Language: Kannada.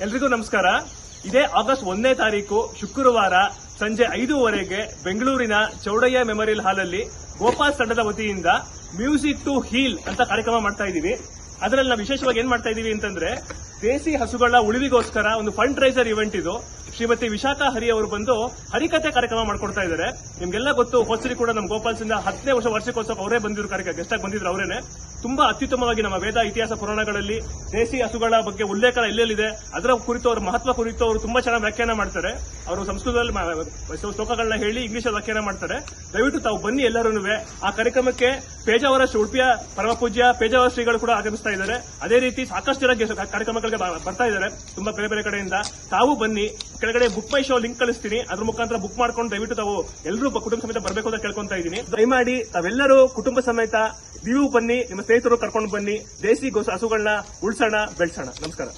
ಎಲ್ರಿಗೂ ನಮಸ್ಕಾರ. ಇದೇ ಆಗಸ್ಟ್ 1ನೇ ತಾರೀಕು ಶುಕ್ರವಾರ ಸಂಜೆ 5:15 ಬೆಂಗಳೂರಿನ ಚೌಡಯ್ಯ ಮೆಮೋರಿಯಲ್ ಹಾಲಲ್ಲಿ ಗೋಪಾಲ್ ತಂಡದ ವತಿಯಿಂದ ಮ್ಯೂಸಿಕ್ ಟು ಹೀಲ್ ಅಂತ ಕಾರ್ಯಕ್ರಮ ಮಾಡ್ತಾ ಇದೀವಿ. ಅದರಲ್ಲಿ ನಾವು ವಿಶೇಷವಾಗಿ ಏನ್ ಮಾಡ್ತಾ ಇದೀವಿ ಅಂತಂದ್ರೆ, ದೇಸಿ ಹಸುಗಳ ಉಳಿವಿಗೋಸ್ಕರ ಒಂದು ಫಂಡ್ ರೈಸರ್ ಇವೆಂಟ್ ಇದು. ಶ್ರೀಮತಿ ವಿಶಾಖಾ ಹರಿ ಅವರು ಬಂದು ಹರಿಕತೆ ಕಾರ್ಯಕ್ರಮ ಮಾಡ್ಕೊಡ್ತಾ ಇದ್ದಾರೆ. ನಿಮ್ಗೆಲ್ಲ ಗೊತ್ತು, ಹೋಸರಿ ಕೂಡ ನಮ್ಮ ಗೋಪಾಲ್ಸಿಂದ 10ನೇ ವರ್ಷಕ್ಕೋಸ್ಕರ ಅವರೇ ಬಂದಿದ್ರು, ಗೆಸ್ಟ್ ಆಗಿ ಬಂದಿದ್ರು ಅವರೇನೆ. ತುಂಬಾ ಅತ್ಯುತ್ತಮವಾಗಿ ನಮ್ಮ ವೇದ ಇತಿಹಾಸ ಪುರಾಣಗಳಲ್ಲಿ ದೇಸಿ ಹಸುಗಳ ಬಗ್ಗೆ ಉಲ್ಲೇಖ ಎಲ್ಲೆಲ್ಲಿದೆ ಅದರ ಕುರಿತು, ಅವರ ಮಹತ್ವ ಕುರಿತು ಅವರು ತುಂಬಾ ಚೆನ್ನಾಗಿ ವ್ಯಾಖ್ಯಾನ ಮಾಡ್ತಾರೆ. ಅವರು ಸಂಸ್ಕೃತದಲ್ಲಿ ಶ್ಲೋಕಗಳನ್ನ ಹೇಳಿ ಇಂಗ್ಲಿಷ್ ವ್ಯಾಖ್ಯಾನ ಮಾಡ್ತಾರೆ. ದಯವಿಟ್ಟು ತಾವು ಬನ್ನಿ ಎಲ್ಲರೂ. ಆ ಕಾರ್ಯಕ್ರಮಕ್ಕೆ ಪೇಜಾವರ ಉಡುಪಿಯ ಪರಮಪೂಜ್ಯ ಪೇಜಾವರ ಶ್ರೀಗಳು ಕೂಡ ಆಗಮಿಸ್ತಾ ಇದ್ದಾರೆ. ಅದೇ ರೀತಿ ಸಾಕಷ್ಟು ಜನ ಕಾರ್ಯಕ್ರಮಗಳಿಗೆ ಬರ್ತಾ ಇದ್ದಾರೆ ತುಂಬಾ ಬೇರೆ ಬೇರೆ ಕಡೆಯಿಂದ. ತಾವು ಬನ್ನಿ, ಕೆಳಗಡೆ ಬುಕ್ ಮೈ ಶೋ ಲಿಂಕ್ ಕಳಿಸ್ತೀನಿ, ಅದ್ರ ಮುಖಾಂತರ ಬುಕ್ ಮಾಡ್ಕೊಂಡು ದಯವಿಟ್ಟು ತಾವು ಎಲ್ಲರೂ ಕುಟುಂಬ ಸಮೇತ ಬರಬೇಕು ಅಂತ ಕೇಳ್ಕೊಂತಾ ಇದ್ದೀನಿ. ದಯಮಾಡಿ ತಾವೆಲ್ಲರೂ ಕುಟುಂಬ ಸಮೇತ ನೀವು ಬನ್ನಿ, ನಿಮ್ಮ ಸ್ನೇಹಿತರು ಕರ್ಕೊಂಡು ಬನ್ನಿ. ದೇಸಿ ಹಸುಗಳನ್ನ ಉಳಿಸೋಣ, ಬೆಳೆಸೋಣ. ನಮಸ್ಕಾರ.